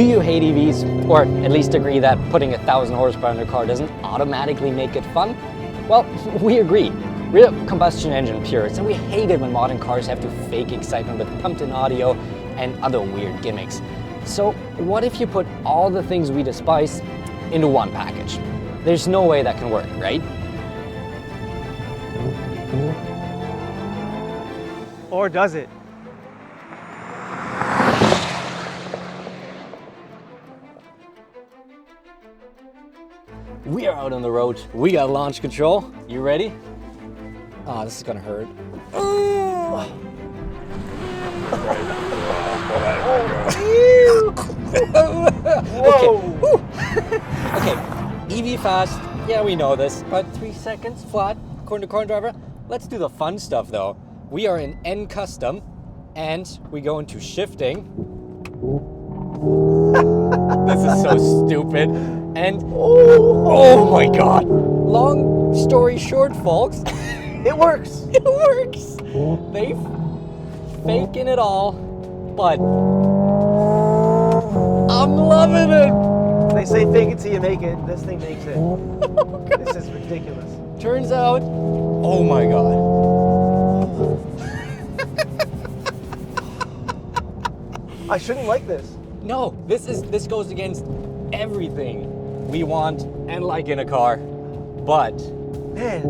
Do you hate EVs, or at least agree that putting 1,000 horsepower in a car doesn't automatically make it fun? Well, we agree. We're combustion engine purists, and we hate it when modern cars have to fake excitement with pumped-in audio and other weird gimmicks. So what if you put all the things we despise into one package? There's no way that can work, right? Or does it? We are out on the road. We got launch control. You ready? Oh, this is gonna hurt. Whoa! Okay, EV fast. Yeah, we know this. About 3 seconds flat, according to Corn Driver. Let's do the fun stuff though. We are in N custom, and we go into shifting. This is so stupid. And oh my god! Long story short, folks, It works! it works. They faking it all, but I'm loving it. They say fake it till you make it. This thing makes it. This is ridiculous. Turns out, oh my god. I shouldn't like this. No, this goes against everything we want and like in a car, but Man,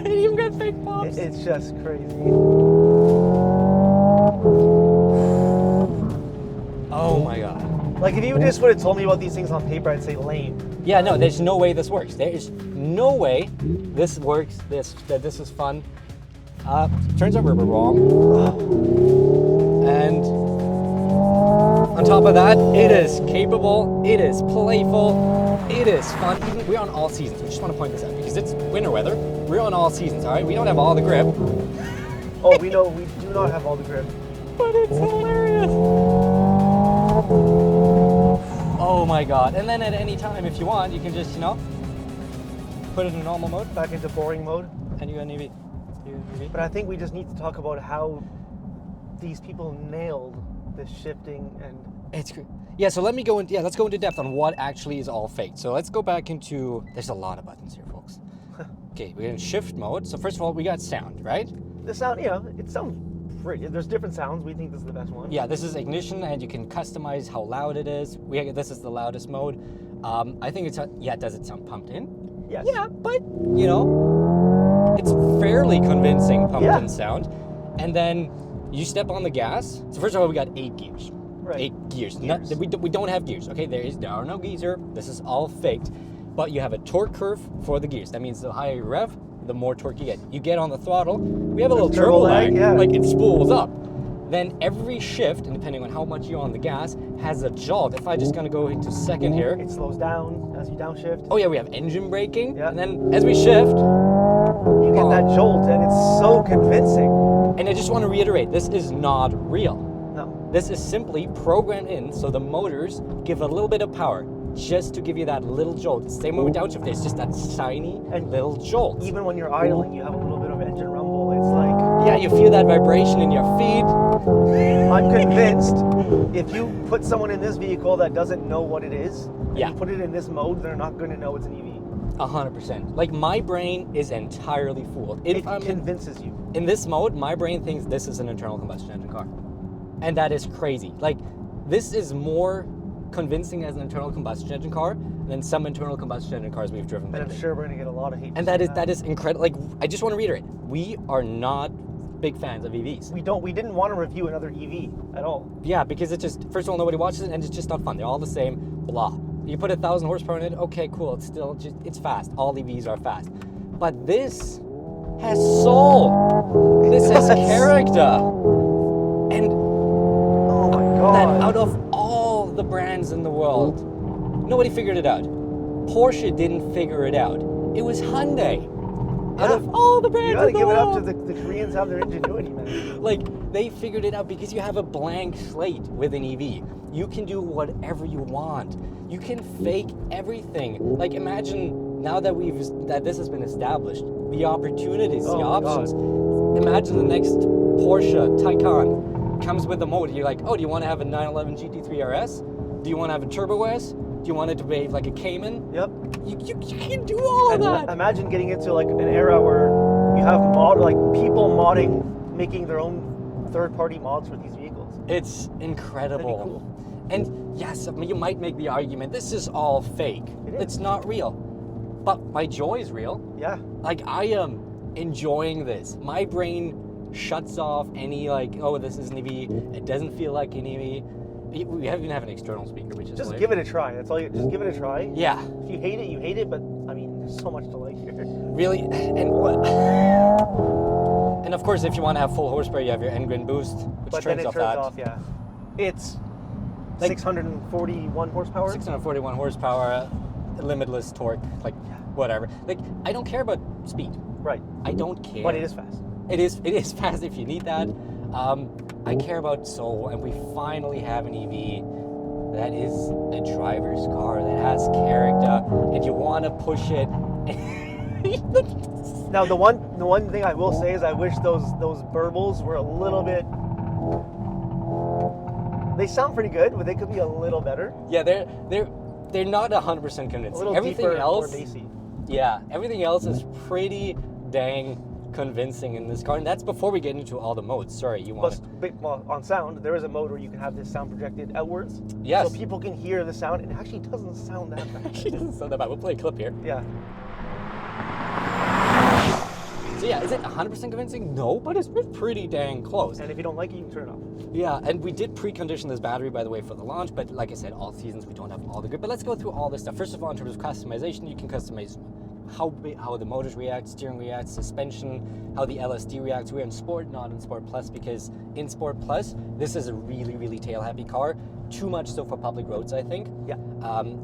it even got fake pops. it's just crazy. Oh my god. Like if you just would have told me about these things on paper, I'd say lame. Yeah, no, there's no way this works. There is no way this works. That this is fun. Turns out we were wrong. And on top of that, it is capable, it is playful, it is fun. We're on all seasons. We just want to point this out because it's winter weather. We're on all seasons, all right? We don't have all the grip, Oh, we know we do not have all the grip. but it's hilarious. Oh my god. And then at any time, if you want, you can just, put it in normal mode Back into boring mode. and you got an EV. But I think we just need to talk about how these people nailed the shifting and It's great. Yeah, so let's go into depth on what actually is all fake. So let's go back into, there's a lot of buttons here, folks. Okay, we're in shift mode. So first of all, we got sound, right? the sound. It sounds pretty. There's different sounds. We think this is the best one. Yeah, this is ignition, and you can customize how loud it is. This is the loudest mode. I think does it sound pumped in? Yes. Yeah, but, it's fairly convincing pumped-in sound. And then you step on the gas. So first of all, we got 8 gears. Right. 8 gears. We don't have gears, okay? There are no gears. This is all faked. But you have a torque curve for the gears. That means the higher you rev, the more torque you get. You get on the throttle, we have a little turbo lag, like it spools up. Then every shift, and depending on how much you're on the gas, has a jolt. If I just gonna go into second here. It slows down as you downshift. Oh yeah, we have engine braking. Yeah. And then as we shift, You get that jolt, and it's so convincing. and I just want to reiterate, this is not real. No. This is simply programmed in so the motors give a little bit of power just to give you that little jolt. Same with downshift, there's just that tiny And little jolt. Even when you're idling, you have a little bit of engine rumble. It's like, Yeah, you feel that vibration in your feet. I'm convinced if you put someone in this vehicle that doesn't know what it is, and Yeah. you put it in this mode, they're not going to know it's an EV. 100%. Like my brain is entirely fooled. It If I'm convinces you. in this mode, my brain thinks this is an internal combustion engine car. And that is crazy. Like, this is more convincing as an internal combustion engine car than some internal combustion engine cars we've driven And I'm lately. sure we're going to get a lot of hate. And that is incredible. Like, I just want to reiterate, we are not big fans of EVs. We didn't want to review another EV at all. Yeah, because it just, first of all, nobody watches it, and it's just not fun. They're all the same, blah. You put 1,000 horsepower in it, okay, cool, it's still just, it's fast. All EVs are fast. But this has soul. This has character. And Oh my god. that out of all the brands in the world, nobody figured it out. Porsche didn't figure it out. It was Hyundai. Out of all the brands You gotta in the give it up world. to the Koreans have their ingenuity, man. Like, they figured it out because you have a blank slate with an EV. You can do whatever you want. You can fake everything. Like, imagine now that this has been established, the opportunities, the Oh my options. Imagine the next Porsche Taycan comes with the mode. You're like, oh, do you want to have a 911 GT3 RS? Do you want to have a Turbo S? Do you want it to behave like a Cayman? Yep. You can do all of that. Imagine getting into like an era where you have people modding, making their own third-party mods for these vehicles. It's incredible. That'd be cool. And yes, I mean, you might make the argument, this is all fake. It's not real. But my joy is real. Yeah. Like, I am enjoying this. My brain shuts off any like, oh, this is an EV. It doesn't feel like an EV. We even have an external speaker, which is just give it a try. That's all. Just give it a try. Yeah. If you hate it, you hate it. But I mean, there's so much to like here. Really, and what? And of course, if you want to have full horsepower, you have your N-Grin boost, which But turns then it off turns that. off. Yeah. It's Like, 641 horsepower. 641 horsepower, limitless torque, like whatever. Like, I don't care about speed. Right. I don't care. But it is fast. It is fast if you need that. I care about soul, and we finally have an EV that is a driver's car that has character, and you want to push it. Now the one thing I will say is I wish those burbles were a little bit. They sound pretty good, but they could be a little better. Yeah, they're not 100% convincing. A little Everything deeper, else, more bassy. yeah, everything else is pretty dang convincing in this car, and that's before we get into all the modes. Sorry, you want to... Well, on sound, there is a mode where you can have this sound projected outwards. Yes. So people can hear the sound. It actually doesn't sound that bad. Actually doesn't sound that bad. We'll play a clip here. Yeah. So yeah, is it 100% convincing? No, but it's pretty dang close. And if you don't like it, you can turn it off. Yeah, and we did precondition this battery, by the way, for the launch, but like I said, all seasons we don't have all the grip. But let's go through all this stuff. First of all, in terms of customization, you can customize how the motors react, steering reacts, suspension, how the LSD reacts. We're in Sport, not in Sport Plus, because in Sport Plus, this is a really, really tail-happy car. Too much so for public roads, I think. Yeah.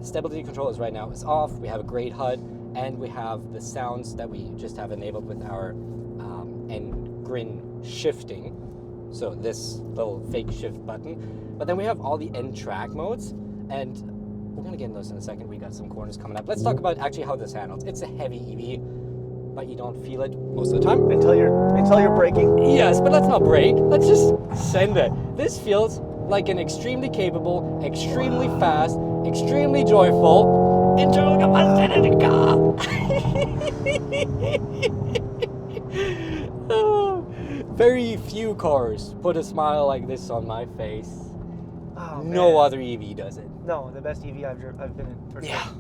Stability control is right now is off. We have a great HUD, and we have the sounds that we just have enabled with our N-Grin shifting. So this little fake shift button. But then we have all the N-track modes, and we're gonna get into those in a second. We got some corners coming up. Let's talk about actually how this handles. It's a heavy EV, but you don't feel it most of the time. Until you're braking. Yes, but let's not brake. Let's just send it. This feels like an extremely capable, extremely fast, extremely joyful internal combustion engine car. Very few cars put a smile like this on my face. Oh, No man. other EV does it. No, the best EV I've been in. For Yeah. sure.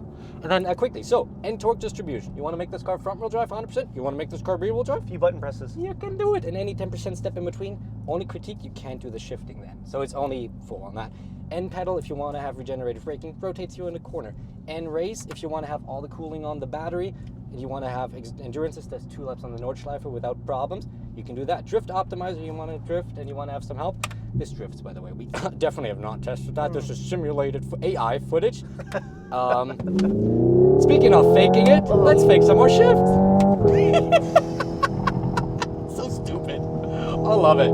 And then quickly, so end torque distribution. You want to make this car front wheel drive 100%? You want to make this car rear wheel drive? A few button presses. You can do it. And any 10% step in between, only critique, you can't do the shifting then. So it's only full on that. End pedal, if you want to have regenerative braking, rotates you in a corner. End race, if you want to have all the cooling on the battery, and you want to have endurance, does 2 laps on the Nordschleife without problems, you can do that. Drift optimizer, you want to drift and you want to have some help. This drifts, by the way. We definitely have not tested that. This is simulated AI footage. Speaking of faking it, let's fake some more shifts. So stupid. I love it.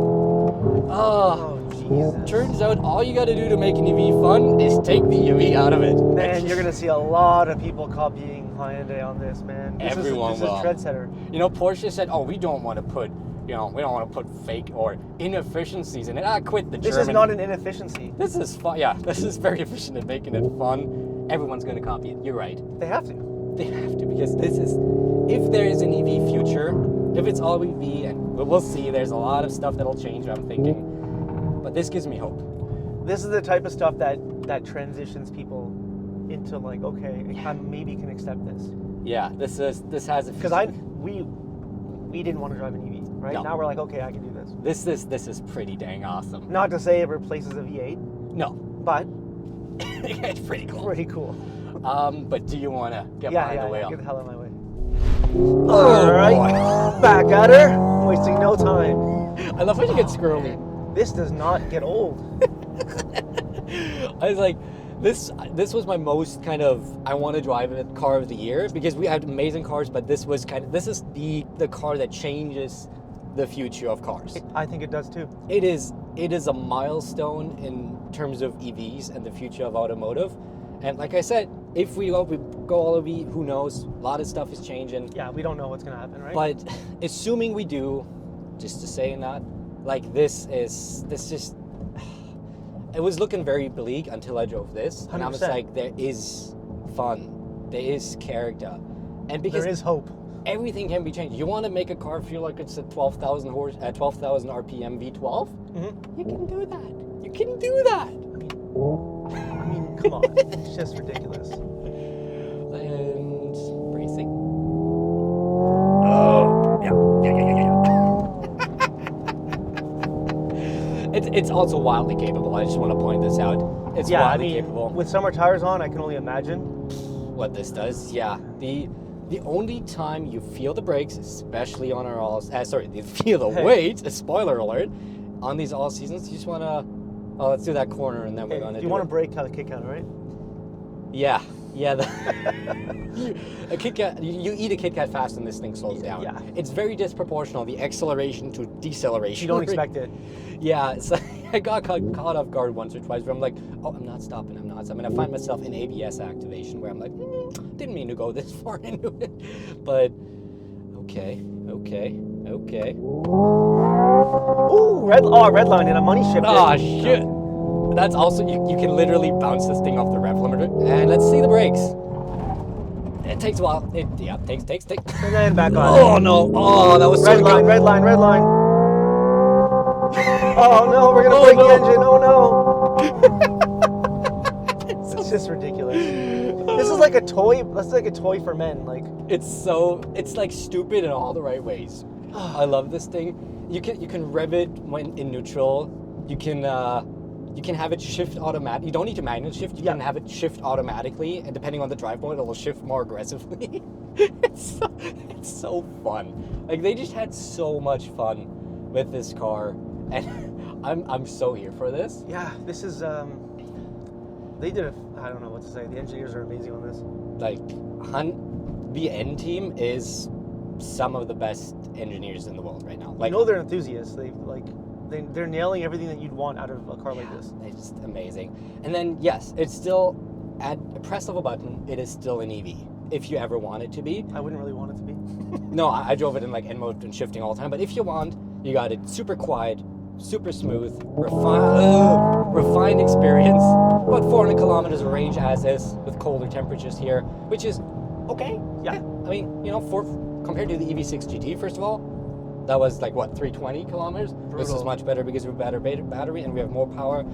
Oh, Jesus. Turns out all you got to do to make an EV fun is take the EV out of it. Man, you're gonna see a lot of people copying Hyundai on this, man. Everyone this will. is trendsetter. You know, Porsche said, "Oh, we don't want to put, we don't want to put fake or inefficiencies in it." I quit the This German. is not an inefficiency. This is fun. Yeah, this is very efficient at making it fun. Everyone's going to copy it. You're right. They have to. They have to, because this is, if there is an EV future, if it's all EV, and we'll see, there's a lot of stuff that'll change, I'm thinking. But this gives me hope. This is the type of stuff that transitions people into like, okay, I maybe can accept this. Yeah, this has a Because we didn't want to drive an EV, right? No. Now we're like, okay, I can do this. This is pretty dang awesome. Not to say it replaces a V8, No, but it's pretty cool. pretty cool. But do you want to get behind the wheel? Get the hell out of my way. Oh, All right, boy. back at her. Wasting no time. I love when you get squirrely. This does not get old. I was like, this was my most kind of, I want to drive a car of the year, because we had amazing cars, but this is the car that changes the future of cars. I think it does too. It is a milestone in terms of EVs and the future of automotive. And like I said, if we go all EV, who knows? A lot of stuff is changing. Yeah, we don't know what's gonna happen, right? But assuming we do, just to say that, Like this just, it was looking very bleak until I drove this, and I was 100%. like, there is fun, there is character, and because There is hope. everything can be changed. You want to make a car feel like it's a 12,000 RPM V12? Mm-hmm. You can do that. You can do that. I mean, come on. It's just ridiculous. And bracing. Oh, yeah. It's also wildly capable. I just want to point this out. It's wildly capable. With summer tires on, I can only imagine What this does, yeah. The only time you feel the brakes, especially on our you feel the weight, a spoiler alert, on these all seasons, you just want to, let's do that corner and then we're going to do you want to it. brake how the kick out, right? Yeah. A Kit Kat, you eat a Kit Kat fast and this thing slows down. Yeah. It's very disproportional, the acceleration to deceleration. You don't expect it. Yeah, it's like, I got caught off guard once or twice where I'm like, oh, I'm not stopping. I find myself in ABS activation where I'm like, didn't mean to go this far into it. But, okay. Ooh, red line in a money ship. Ah, shit. That's also, you can literally bounce this thing off the rev limiter. And let's see the brakes. It takes a while. Takes. And then back on. Oh, no. Oh, that was Red so line, good. red line. Oh no, we're gonna break the engine. Oh no. It's just ridiculous. This is like a toy. That's like a toy for men. Like It's like stupid in all the right ways. I love this thing. You can rev it when in neutral. You can have it shift automatic. You don't need to manual shift. You can have it shift automatically, and depending on the drive mode, it'll shift more aggressively. It's so fun. Like they just had so much fun with this car, and I'm so here for this. yeah, this is they did I don't know what to say. The engineers are amazing on this. Like the N team is some of the best engineers in the world right now. Like, I know they're enthusiasts. They're nailing everything that you'd want out of a car like this. It's just amazing. And then yes, it's still at a press of a button. It is still an EV if you ever want it to be. I wouldn't really want it to be. No, I drove it in like N mode and shifting all the time. But if you want, you got it super quiet, super smooth, refined experience. About 400 kilometers of range as is with colder temperatures here, which is okay. Yeah. I mean, compared to the EV6 GT, first of all, that was like what, 320 kilometers? This is much better because we have a better battery and we have more power.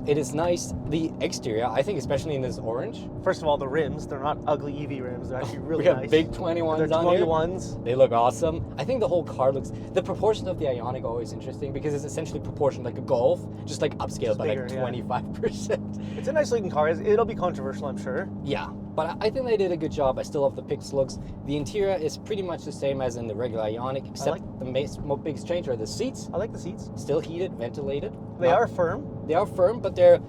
It is nice. The exterior, I think, especially in this orange. First of all, the rims, they're not ugly EV rims. They're actually really We have nice. big 21s They're on here. 21s. They look awesome. I think the whole car looks, the proportion of the IONIQ always interesting because it's essentially proportioned like a Golf, just like upscaled by bigger, like yeah. 25%. It's a nice looking car. It'll be controversial, I'm sure. Yeah, but I think they did a good job. I still love the Pix looks. The interior is pretty much the same as in the regular IONIQ, except the biggest change are the seats. I like the seats. Still heated, ventilated. They are firm. They are firm, but they're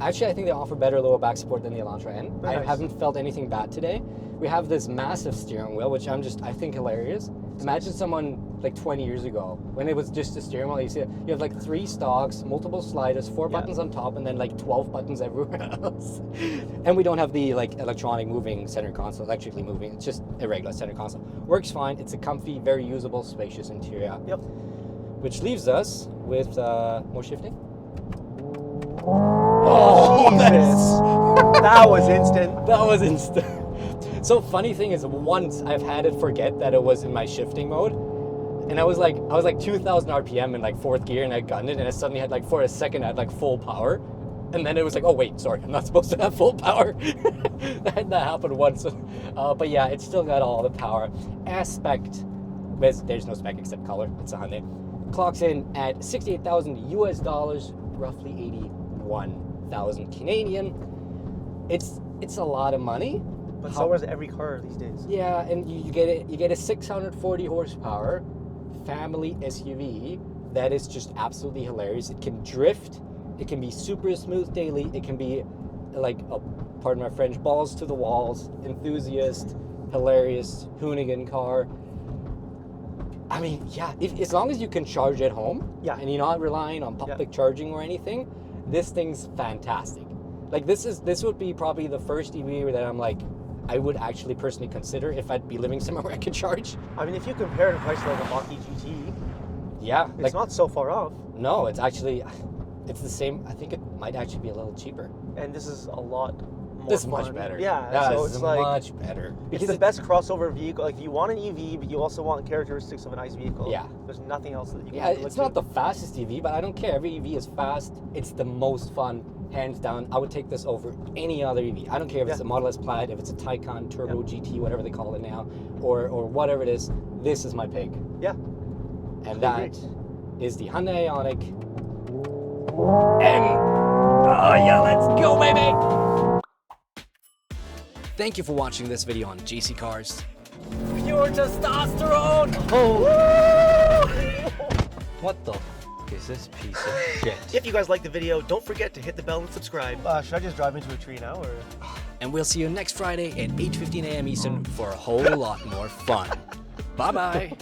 actually, I think they offer better lower back support than the Elantra N. Very I nice. haven't felt anything bad today. We have this massive steering wheel, which I think hilarious. Imagine someone like 20 years ago when it was just a steering wheel. You have like 3 stalks, multiple sliders, 4 buttons on top, and then like 12 buttons everywhere else. And we don't have the like electronic moving center console, electrically moving. It's just a regular center console. Works fine. It's a comfy, very usable, spacious interior. Yep. Which leaves us with more shifting. Oh, Jesus. That was instant. That was instant. So funny thing is, once I've had it forget that it was in my shifting mode, and I was like 2,000 RPM in like 4th gear, and I gunned it, and I suddenly had like for a second I had like full power, and then it was like, oh wait, sorry, I'm not supposed to have full power. that happened once, but yeah, it's still got all the power. Aspect, there's no spec except color. It's a Hyundai. Clocks in at $68,000 US, roughly 81,000 Canadian. It's a lot of money. But so is every car these days. Yeah, and you get a 640 horsepower family SUV that is just absolutely hilarious. It can drift. It can be super smooth daily. It can be like, pardon my French, balls to the walls, enthusiast, hilarious hoonigan car. I mean, yeah, as long as you can charge at home, and you're not relying on public charging or anything, this thing's fantastic. Like this would be probably the first EV that I'm like, I would actually personally consider if I'd be living somewhere where I could charge. I mean, if you compare the price to like a Mach-E GT, Yeah. It's not so far off. No, it's actually, it's the same. I think it might actually be a little cheaper. And this is a lot more This is fun. much better. Yeah, so this it's is like much better. it's the best crossover vehicle. Like, you want an EV, but you also want characteristics of an ICE vehicle. Yeah. There's nothing else that you can Yeah, look it's to. not the fastest EV, but I don't care. Every EV is fast. It's the most fun, hands down. I would take this over any other EV. I don't care if it's a Model S Plaid, if it's a Taycan Turbo GT, whatever they call it now, or whatever it is. This is my pick. Yeah. And that is the Hyundai IONIQ. And oh yeah, let's go, baby! Thank you for watching this video on GCCars. Pure testosterone! Oh. What the is this piece of shit? If you guys like the video, don't forget to hit the bell and subscribe. Should I just drive into a tree now, or? And we'll see you next Friday at 8:15 a.m. Eastern for a whole lot more fun. Bye-bye.